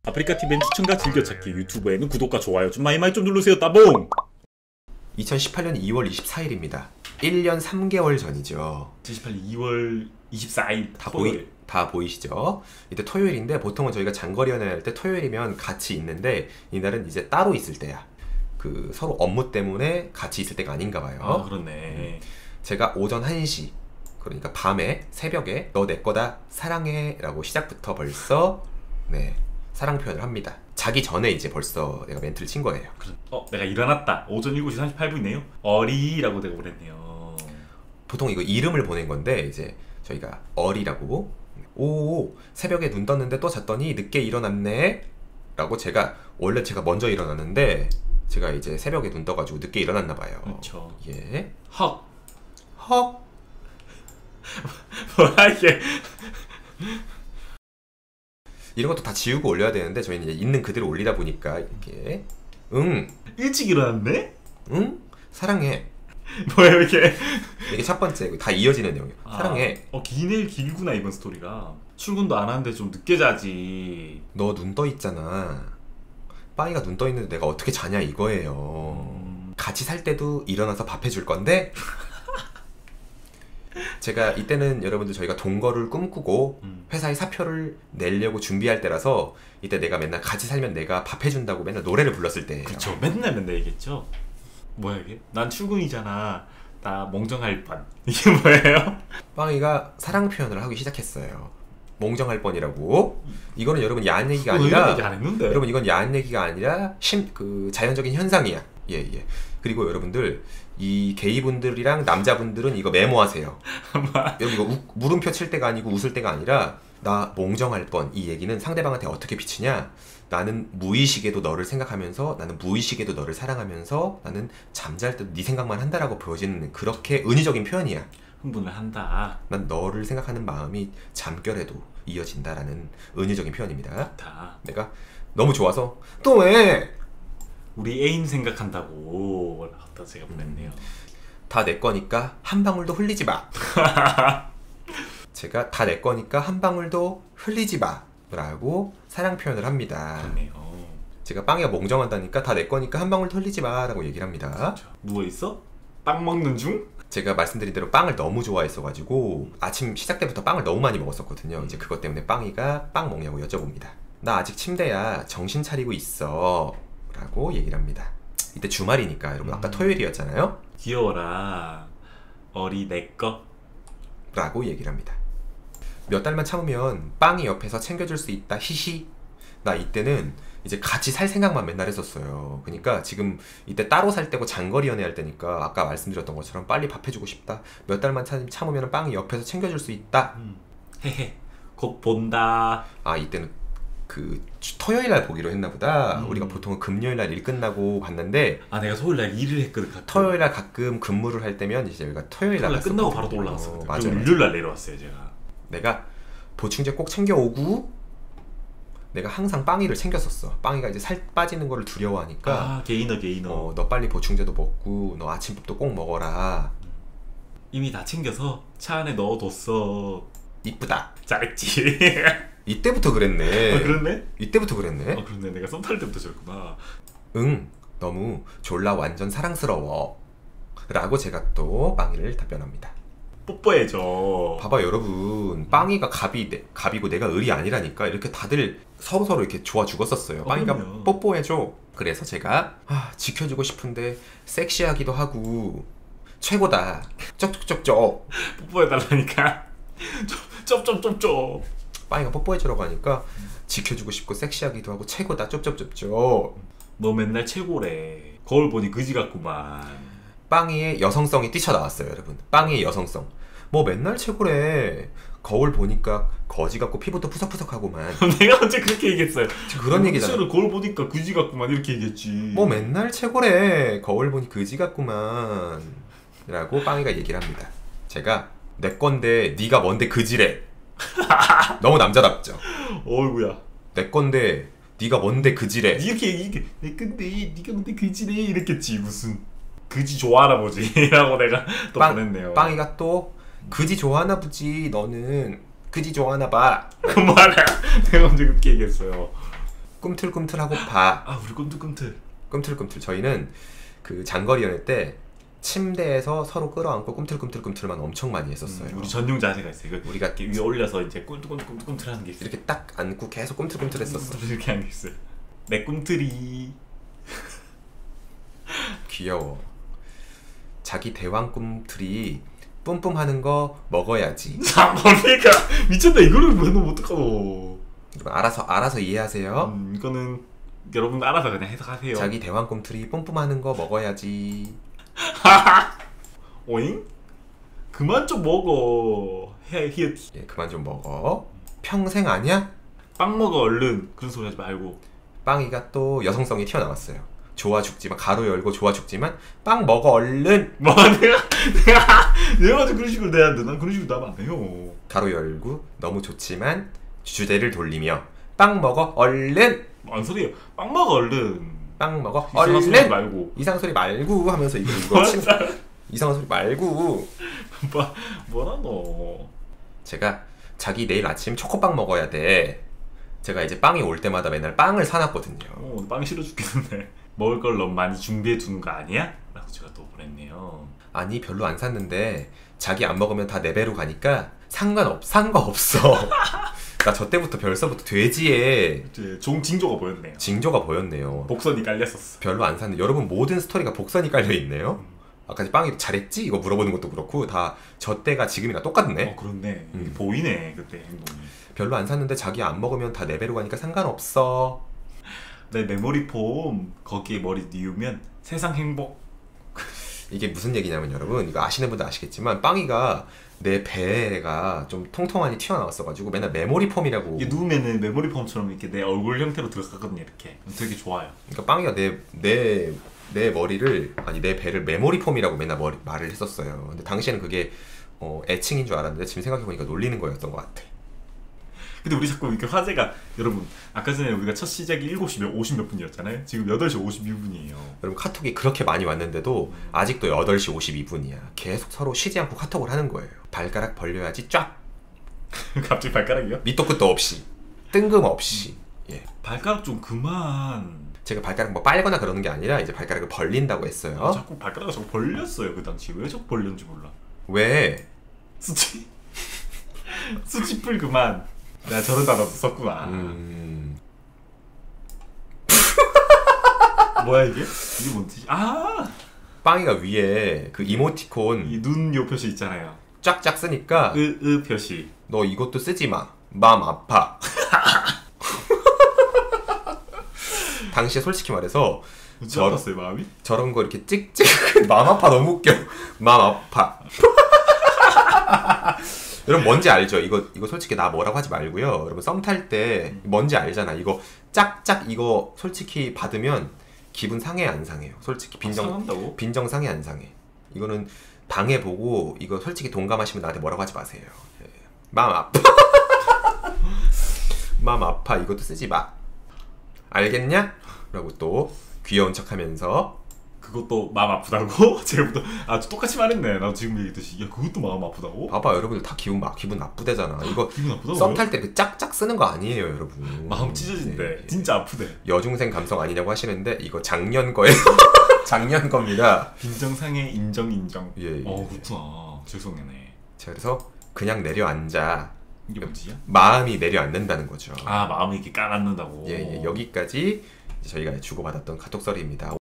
아프리카TV엔 추천과 즐겨찾기, 유튜브에는 구독과 좋아요 좀 많이 좀 누르세요. 따봉! 2018년 2월 24일입니다. 1년 3개월 전이죠. 2018년 2월 24일 다 보이시죠? 이때 토요일인데 보통은 저희가 장거리 연애할 때 토요일이면 같이 있는데 이날은 이제 따로 있을 때야. 그 서로 업무 때문에 같이 있을 때가 아닌가 봐요. 아, 그렇네. 제가 오전 1시, 그러니까 밤에 새벽에 너 내 거다 사랑해 라고 시작부터 벌써 사랑 표현을 합니다. 자기 전에 이제 벌써 내가 멘트를 친 거예요. 내가 일어났다. 오전 7시 38분이네요. 어리라고 내가 보냈네요. 보통 이거 이름을 보낸 건데 이제 저희가 어리라고, 오 새벽에 눈 떴는데 또 잤더니 늦게 일어났네 라고, 원래 제가 먼저 일어났는데 제가 이제 새벽에 눈 떠가지고 늦게 일어났나 봐요. 그렇죠. 예. 헉 뭐야 이게. 이런 것도 다 지우고 올려야 되는데 저희는 이제 있는 그대로 올리다 보니까 이렇게 일찍 일어났네? 사랑해. 뭐야 이게. 이게 첫 번째 다 이어지는 내용이에요. 사랑해. 길구나 이번 스토리가. 출근도 안 하는데 좀 늦게 자지. 너 눈 떠 있잖아. 빵이가 눈 떠 있는데 내가 어떻게 자냐 이거예요. 같이 살 때도 일어나서 밥 해줄 건데 제가 이때는 여러분들 저희가 동거를 꿈꾸고 회사에 사표를 내려고 준비할 때라서 이때 내가 맨날 같이 살면 내가 밥 해준다고 맨날 노래를 불렀을 때예요. 그쵸. 맨날 얘기했죠. 뭐야 이게? 난 출근이잖아. 나 몽정할 뻔. 이게 뭐예요? 빵이가 사랑 표현을 하기 시작했어요. 몽정할 뻔이라고. 이거는 여러분 야한 얘기가 아니라, 얘기 안 했는데. 여러분 이건 야한 얘기가 아니라 자연적인 현상이야. 예. 그리고 여러분들 이 게이분들이랑 남자분들은 이거 메모하세요. 여러분 이거 물음표 칠 때가 아니고 웃을 때가 아니라, 나 몽정할 뻔, 이 얘기는 상대방한테 어떻게 비치냐, 나는 무의식에도 너를 생각하면서, 나는 무의식에도 너를 사랑하면서, 나는 잠잘 때도 네 생각만 한다라고 보여지는 그렇게 은유적인 표현이야. 흥분을 한다. 난 너를 생각하는 마음이 잠결에도 이어진다라는 은유적인 표현입니다. 좋다. 내가 너무 좋아서 또 왜? 우리 애인 생각한다고 갖다 제가 보냈네요. 다 내 거니까 한 방울도 흘리지 마. 제가 다 내 거니까 한 방울도 흘리지 마 라고 사랑 표현을 합니다. 좋네요. 제가 빵이가 몽정한다니까 다 내 거니까 한 방울도 흘리지 마 라고 얘기를 합니다. 그렇죠. 누워있어? 빵 먹는 중? 제가 말씀드린 대로 빵을 너무 좋아했어가지고 아침 시작 때부터 빵을 너무 많이 먹었었거든요. 이제 그것 때문에 빵이가 빵 먹냐고 여쭤봅니다. 나 아직 침대야, 정신 차리고 있어 라고 얘기를 합니다. 이때 주말이니까 여러분 아까 토요일이었잖아요. 귀여워라 어리 내꺼 라고 얘기를 합니다. 몇 달만 참으면 빵이 옆에서 챙겨줄 수 있다 히히. 나 이때는 이제 같이 살 생각만 맨날 했었어요. 그러니까 지금 이때 따로 살 때고 장거리 연애할 때니까 아까 말씀드렸던 것처럼 빨리 밥 해주고 싶다, 몇 달만 참으면 빵이 옆에서 챙겨줄 수 있다. 헤헤 곧 본다. 이때는 토요일날 보기로 했나보다. 우리가 보통은 금요일날 일 끝나고 봤는데, 내가 토요일날 일을 했거든. 토요일날 가끔 근무를 할 때면 이제 저희가 토요일날 끝나고 바로 또 올라갔어. 맞아요. 일요일날 내려왔어요 제가. 내가 보충제 꼭 챙겨오고, 내가 항상 빵이를 챙겼었어. 빵이가 이제 살 빠지는 거를 두려워하니까 게이너 너 빨리 보충제도 먹고 너 아침밥도 꼭 먹어라. 이미 다 챙겨서 차 안에 넣어뒀어. 이쁘다. 잘했지. 이때부터 그랬네. 그랬네? 이때부터 그랬네. 그렇네. 내가 썸 탈 때부터 저랬구나. 너무 졸라 완전 사랑스러워 라고 제가 또 빵이를 답변합니다. 뽀뽀해줘. 봐봐 여러분, 빵이가 갑이고 내가 을이 아니라니까 이렇게 다들 서로서로 이렇게 좋아 죽었었어요. 빵이가 그럼요. 뽀뽀해줘. 그래서 제가 지켜주고 싶은데 섹시하기도 하고 최고다. 쩝쩝쩝쩝. 뽀뽀해달라니까. 쩝쩝쩝쩝. 빵이가 뽀뽀해주라고 하니까 지켜주고 싶고 섹시하기도 하고 최고다. 쩝쩝쩝쩝. 너 맨날 최고래. 거울 보니 그지 같구만. 빵이의 여성성이 뛰쳐나왔어요 여러분. 빵이의 여성성. 뭐 맨날 최고래. 거울 보니까 거지 같고 피부도 푸석푸석하고만. 내가 언제 그렇게 얘기했어요? 그런 얘기잖아. 거울 보니까 그지 같구만 이렇게 얘기했지. 뭐 맨날 최고래. 거울 보니 그지 같구만 라고 빵이가 얘기를 합니다. 제가 내 건데 네가 뭔데 그지래. 너무 남자답죠? 어이구야. 내 건데 네가 뭔데 그지래. 이렇게 내 건데 네가 뭔데 그지래 이랬겠지. 무슨 그지 좋아하나 보지 라고 내가 또 보냈네요. 빵이가 또 그지 좋아하나 보지, 너는 그지 좋아하나 봐. 그 말이야. 내가 언제 그렇게 얘기했어요. 꿈틀꿈틀하고 봐. 아 우리 꿈틀꿈틀. 꿈틀꿈틀. 저희는 그 장거리 연애 때 침대에서 서로 끌어안고 꿈틀꿈틀꿈틀만 엄청 많이 했었어요. 우리 전용 자세가 있어요. 우리가 이렇게 위에 올려서 이제 꿈틀꿈틀꿈틀 하는 게 있어요. 이렇게 딱 안고 계속 꿈틀꿈틀 했었어. 이렇게 하는 게 있어요. 내 꿈틀이. 귀여워. 자기 대왕 꿈틀이 뿜뿜하는 거 먹어야지. 자 뭡니까? 미쳤다. 이거를 왜 너무 어떡하노. 알아서 이해하세요. 이거는 여러분 알아서 그냥 해석하세요. 자기 대왕 꿈틀이 뿜뿜하는 거 먹어야지. 오잉? 그만 좀 먹어. 히읗. 예, 그만 좀 먹어. 평생 아냐? 빵 먹어 얼른. 그런 소리 하지 말고. 빵이가 또 여성성이 튀어나왔어요. 좋아 죽지만 가로 열고 좋아 죽지만 빵 먹어 얼른. 뭐 내가 그런 식으로 대하는데 난 그런 식으로 나면 안 해요. 가로 열고 너무 좋지만 주제를 돌리며 빵 먹어 얼른. 뭔 소리예요? 빵 먹어 얼른. 빵 먹어 이상한 소리 얼른. 말고. 이상한 소리 말고 하면서 이거 이상한 소리 말고. 뭐라 너. 제가 자기 내일 아침 초코빵 먹어야 돼. 제가 이제 빵이 올 때마다 맨날 빵을 사놨거든요. 빵 싫어 죽겠는데. 먹을 걸 너무 많이 준비해 두는 거 아니야? 라고 제가 또 보냈네요. 아니 별로 안 샀는데 자기 안 먹으면 다 내 배로 가니까 상관없어. 나 저 때부터 벌써부터 돼지에 징조가 보였네요. 징조가 보였네요. 복선이 깔렸었어. 별로 안 샀는데 여러분 모든 스토리가 복선이 깔려있네요. 아까 빵이 잘했지? 이거 물어보는 것도 그렇고 다 저 때가 지금이랑 똑같네. 그렇네. 보이네 그때 행동이. 별로 안 샀는데 자기 안 먹으면 다 내 배로 가니까 상관없어. 내 메모리 폼 거기에 머리 뉘우면 세상 행복. 이게 무슨 얘기냐면 여러분 이거 아시는 분들 아시겠지만 빵이가 내 배가 좀 통통하니 튀어나왔어가지고 맨날 메모리 폼이라고. 이게 누우면은 메모리 폼처럼 이렇게 내 얼굴 형태로 들어가거든요. 이렇게 되게 좋아요. 그러니까 빵이가 내 머리를 아니 내 배를 메모리 폼이라고 맨날 말을 했었어요. 근데 당시에는 그게 애칭인 줄 알았는데 지금 생각해보니까 놀리는 거였던 것 같아. 근데 우리 자꾸 이렇게 화제가 여러분 아까 전에 우리가 첫 시작이 7시 50 몇 분이었잖아요. 지금 8시 52분이에요. 여러분 카톡이 그렇게 많이 왔는데도 아직도 8시 52분이야. 계속 서로 쉬지 않고 카톡을 하는 거예요. 발가락 벌려야지 쫙. 갑자기 발가락이요? 밑도 끝도 없이 뜬금없이. 예. 발가락 좀 그만. 제가 발가락 뭐 빨거나 그러는 게 아니라 이제 발가락을 벌린다고 했어요. 자꾸 발가락을 자꾸 벌렸어요. 그 당시 왜 자꾸 벌렸는지 몰라. 왜? 수치풀 그만. 내가 저런 단어도 썼구나. 뭐야 이게? 이게 뭔지? 빵이가 위에 그 이모티콘 이 눈 요 표시 있잖아요. 쫙쫙 쓰니까 표시. 너 이것도 쓰지 마. 마음 아파. 당시에 솔직히 말해서 알았어요 마음이? 저런 거 이렇게 찍찍 마음 아파 너무 웃겨. 마음 아파. 여러분 뭔지 알죠? 이거 솔직히 나 뭐라고 하지 말고요. 여러분 썸 탈 때 뭔지 알잖아. 이거 짝짝 이거 솔직히 받으면 기분 상해 안 상해요? 솔직히 상한다고? 빈정 상해 안 상해? 이거는 당해보고 이거 솔직히 동감하시면 나한테 뭐라고 하지 마세요. 예. 마음 아파. 마음 아파 이것도 쓰지 마. 알겠냐? 라고 또 귀여운 척하면서 그것도 마음 아프다고? 제가부터 똑같이 말했네. 나도 지금 얘기했듯이 야 그것도 마음 아프다고? 봐봐 여러분들 다 기분 나쁘대잖아. 이거 기분 나쁘다고요? 썸 탈 때 그 짝짝 쓰는 거 아니에요 여러분. 마음 찢어진대. 네. 진짜 아프대. 여중생 감성 아니냐고 하시는데 이거 작년 거예요. 작년 겁니다. 빈정상해 인정. 예. 그렇구나. 죄송해네. 자 그래서 그냥 내려앉아. 이게 뭔지야? 마음이 내려앉는다는 거죠. 마음이 이렇게 깔아앉는다고. 예. 여기까지 저희가 주고받았던 카톡 썰이입니다.